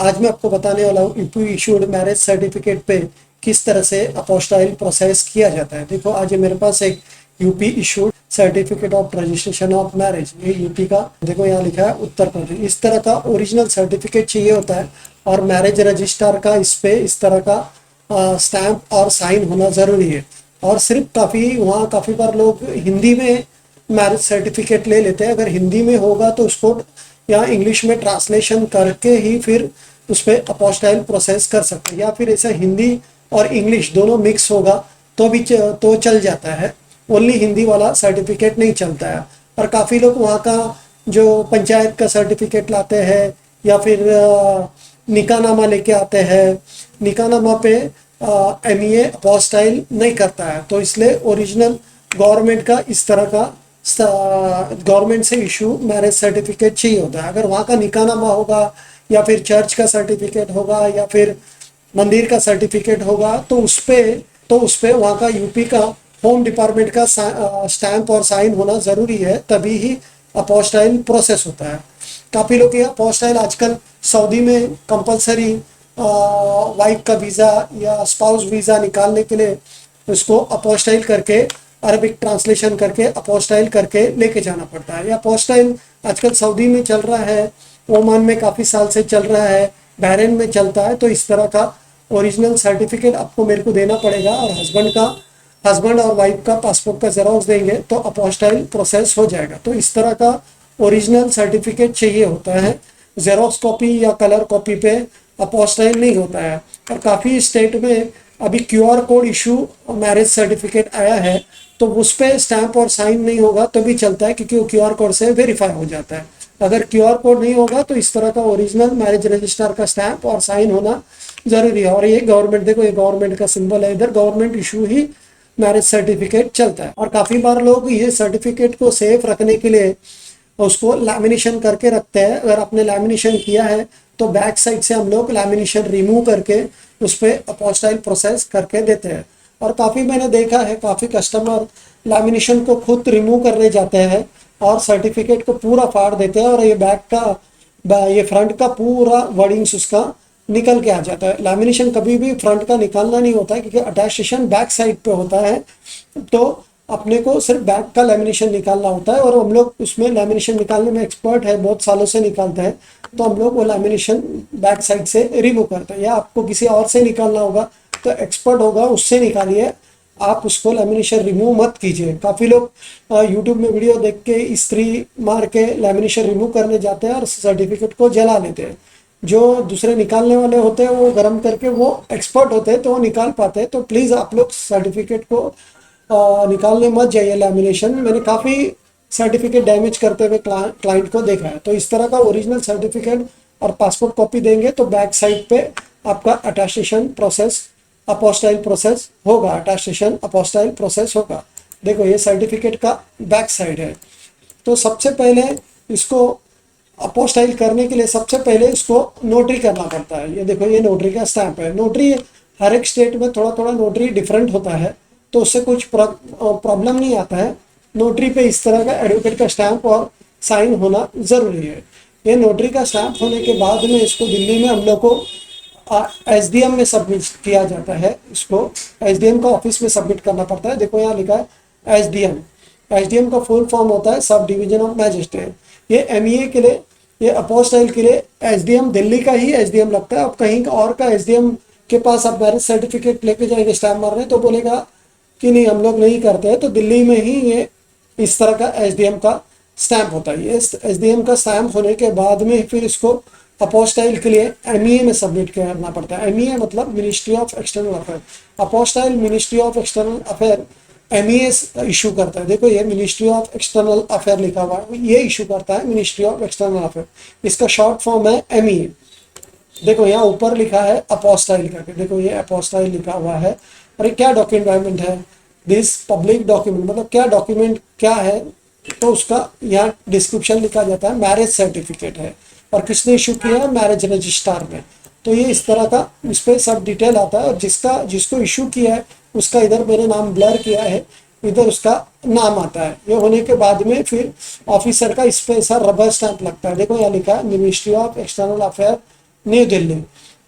आज मैं आपको बताने वाला हूँ यूपी इशूड मैरिज सर्टिफिकेट पे किस तरह से अपोस्टाइल प्रोसेस किया जाता है। देखो आज ये मेरे पास एक UP issued certificate of registration of marriage, ये यूपी का, देखो यहाँ लिखा है उत्तर प्रदेश। इस तरह का ओरिजिनल सर्टिफिकेट चाहिए होता है और मैरिज रजिस्ट्रार का इस पे इस तरह का स्टैंप और साइन होना ज़रूरी है। और सिर्फ काफ़ी बार लोग हिंदी में मैरिज सर्टिफिकेट ले लेते हैं। अगर हिंदी में होगा तो उसको या इंग्लिश में ट्रांसलेशन करके ही फिर उस पर अपोस्टाइल प्रोसेस कर सकते हैं, या फिर ऐसा हिंदी और इंग्लिश दोनों मिक्स होगा तो चल जाता है। ओनली हिंदी वाला सर्टिफिकेट नहीं चलता है। और काफ़ी लोग वहाँ का जो पंचायत का सर्टिफिकेट लाते हैं या फिर निकाहनामा लेके आते हैं। निकाहनामा पे MA अपोस्टाइल नहीं करता है, तो इसलिए ओरिजिनल गवर्नमेंट का इस तरह का गवर्नमेंट से इशू मैरिज सर्टिफिकेट चाहिए होता है। अगर वहाँ का निकाहनामा होगा या फिर चर्च का सर्टिफिकेट होगा या फिर मंदिर का सर्टिफिकेट होगा तो उस पे वहाँ का यूपी का होम डिपार्टमेंट का स्टैंप और साइन होना ज़रूरी है, तभी ही अपोस्टाइल प्रोसेस होता है। काफ़ी लोग ये अपोस्टाइल आजकल सऊदी में कंपलसरी वाइफ का वीज़ा या स्पाउस वीज़ा निकालने के लिए उसको अपोस्टाइल करके अरबिक ट्रांसलेशन करके अपोस्टाइल करके लेके जाना पड़ता है। या अपोस्टाइल आजकल सऊदी में चल रहा है, ओमान में काफ़ी साल से चल रहा है, बहरीन में चलता है। तो इस तरह का ओरिजिनल सर्टिफिकेट आपको मेरे को देना पड़ेगा और हस्बैंड और वाइफ का पासपोर्ट का जेरॉक्स देंगे तो अपोस्टाइल प्रोसेस हो जाएगा। तो इस तरह का ओरिजिनल सर्टिफिकेट चाहिए होता है। जेरॉक्स कॉपी या कलर कॉपी पे अपोस्टाइल नहीं होता है। और काफ़ी स्टेट में अभी QR code issue marriage certificate आया है, तो उस पर स्टैंप और साइन नहीं होगा तो भी चलता है, क्योंकि वो QR कोड से वेरीफाई हो जाता है। अगर QR कोड नहीं होगा तो इस तरह का ओरिजिनल मैरिज रजिस्ट्रार का स्टैंप और साइन होना ज़रूरी है। और ये गवर्नमेंट, देखो ये गवर्नमेंट का सिंबल है, इधर गवर्नमेंट इशू ही मैरिज सर्टिफिकेट चलता है। और काफ़ी बार लोग ये सर्टिफिकेट को सेफ रखने के लिए उसको लैमिनेशन करके रखते हैं। अगर आपने लैमिनेशन किया है तो बैक साइड से हम लोग लैमिनेशन रिमूव करके उस पर अपोस्टाइल प्रोसेस करके देते हैं। और काफ़ी मैंने देखा है, काफ़ी कस्टमर लैमिनेशन को खुद रिमूव करने जाते हैं और सर्टिफिकेट को पूरा फाड़ देते हैं और ये फ्रंट का पूरा वर्डिंग्स उसका निकल के आ जाता है। लैमिनेशन कभी भी फ्रंट का निकालना नहीं होता है, क्योंकि अटैस्टेशन बैक साइड पे होता है, तो अपने को सिर्फ बैक का लैमिनेशन निकालना होता है। और हम लोग उसमें लैमिनेशन निकालने में एक्सपर्ट है, बहुत सालों से निकालते हैं, तो हम लोग वो लैमिनेशन बैक साइड से रिमूव करते हैं। या आपको किसी और से निकालना होगा तो एक्सपर्ट होगा, उससे निकालिए, आप उसको लैमिनेशन रिमूव मत कीजिए। काफ़ी लोग यूट्यूब में वीडियो देख के इस्त्री मार के लैमिनेशन रिमूव करने जाते हैं और सर्टिफिकेट को जला लेते हैं। जो दूसरे निकालने वाले होते हैं वो गर्म करके, वो एक्सपर्ट होते हैं तो वो निकाल पाते हैं। तो प्लीज़ आप लोग सर्टिफिकेट को निकालने मत जाइए लैमिनेशन। मैंने काफ़ी सर्टिफिकेट डैमेज करते हुए क्लाइंट को देखा है। तो इस तरह का ओरिजिनल सर्टिफिकेट और पासपोर्ट कॉपी देंगे तो बैक साइड पे आपका अटैस्टेशन प्रोसेस अपोस्टाइल प्रोसेस होगा, अटैस्टेशन अपोस्टाइल प्रोसेस होगा। देखो ये सर्टिफिकेट का बैक साइड है। तो सबसे पहले इसको अपोस्टाइल करने के लिए सबसे पहले इसको नोटरी करना पड़ता है। ये देखो ये नोटरी का स्टैंप है। नोटरी हर एक स्टेट में थोड़ा थोड़ा नोटरी डिफरेंट होता है, तो उससे कुछ प्रॉब्लम नहीं आता है। नोटरी पे इस तरह का एडवोकेट का स्टैंप और साइन होना ज़रूरी है। ये नोटरी का स्टैंप होने के बाद में इसको दिल्ली में हम लोग को SDM में सबमिट किया जाता है। इसको SDM का ऑफिस में सबमिट करना पड़ता है। देखो यहाँ लिखा है SDM का फुल फॉर्म होता है सब डिवीजन ऑफ मैजिस्ट्रेट। ये MEA के लिए, ये अपोस्टाइल के लिए SDM दिल्ली का ही SDM लगता है। अब कहीं और का SDM के पास आप मैरिज सर्टिफिकेट लेके जाएंगे स्टैम्प मारने तो बोलेगा कि नहीं हम लोग नहीं करते हैं। तो दिल्ली में ही ये इस तरह का SDM का स्टैंप होता है। ये SDM का स्टैंप होने के बाद में फिर इसको अपोस्टाइल के लिए MEA में सबमिट करना पड़ता है। MEA मतलब ministry of external affair. Apostille ministry of external affair MEA issue करता है। देखो ये मिनिस्ट्री ऑफ एक्सटर्नल अफेयर लिखा हुआ है, ये इशू करता है मिनिस्ट्री ऑफ एक्सटर्नल अफेयर। इसका शॉर्ट फॉर्म है MEA। देखो यहाँ ऊपर लिखा है अपोस्टाइल करके, देखो ये अपोस्टाइल लिखा हुआ है। और ये क्या डॉक्यूमेंट है, दिस पब्लिक डॉक्यूमेंट, मतलब क्या डॉक्यूमेंट क्या है, तो उसका यहाँ डिस्क्रिप्शन लिखा जाता है। मैरिज सर्टिफिकेट है और किसने इशू किया है, मैरिज रजिस्ट्रार में। तो ये इस तरह का इस पर सब डिटेल आता है। और जिसको इशू किया है उसका इधर मैंने नाम ब्लर किया है, इधर उसका नाम आता है। ये होने के बाद में फिर ऑफिसर का इस पर ऐसा रबर स्टैंप लगता है। देखो यहाँ लिखा है ministry of external affair new Delhi.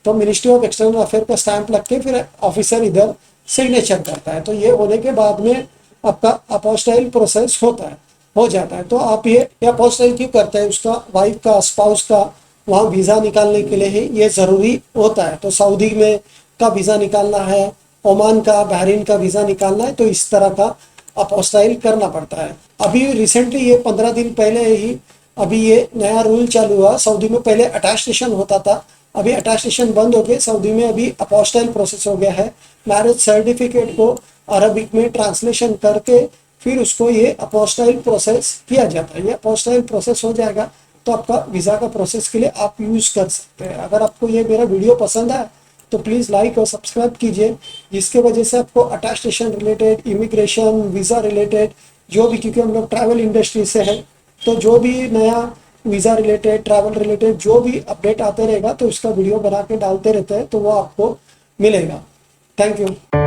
तो मिनिस्ट्री ऑफ एक्सटर्नल अफेयर का स्टैंप लग के फिर ऑफिसर इधर सिग्नेचर करता है। तो ये होने के बाद में आपका अपोस्टाइल प्रोसेस होता है, हो जाता है। तो आप ये अपोस्टाइल क्यों करते हैं, उसका वाइफ का, स्पाउस का वहाँ वीज़ा निकालने के लिए ही ये ज़रूरी होता है। तो सऊदी में का वीज़ा निकालना है, ओमान का, बहरीन का वीज़ा निकालना है, तो इस तरह का अपोस्टाइल करना पड़ता है। अभी रिसेंटली ये 15 दिन पहले ही अभी ये नया रूल चालू हुआ। सऊदी में पहले अटेस्टेशन होता था, अभी अटेस्टेशन बंद हो गए। सऊदी में अभी अपोस्टाइल प्रोसेस हो गया है। मैरिज सर्टिफिकेट को अरबिक में ट्रांसलेशन करके फिर उसको ये अपोस्टाइल प्रोसेस किया जाता है। ये अपोस्टाइल प्रोसेस हो जाएगा तो आपका वीज़ा का प्रोसेस के लिए आप यूज़ कर सकते हैं। अगर आपको ये मेरा वीडियो पसंद आए तो प्लीज़ लाइक और सब्सक्राइब कीजिए, जिसके वजह से आपको attestation related, immigration, visa related जो भी, क्योंकि हम लोग ट्रैवल इंडस्ट्री से हैं, तो जो भी नया वीज़ा रिलेटेड, ट्रैवल रिलेटेड जो भी अपडेट आते रहेगा तो उसका वीडियो बना के डालते रहते हैं, तो वो आपको मिलेगा। Thank you.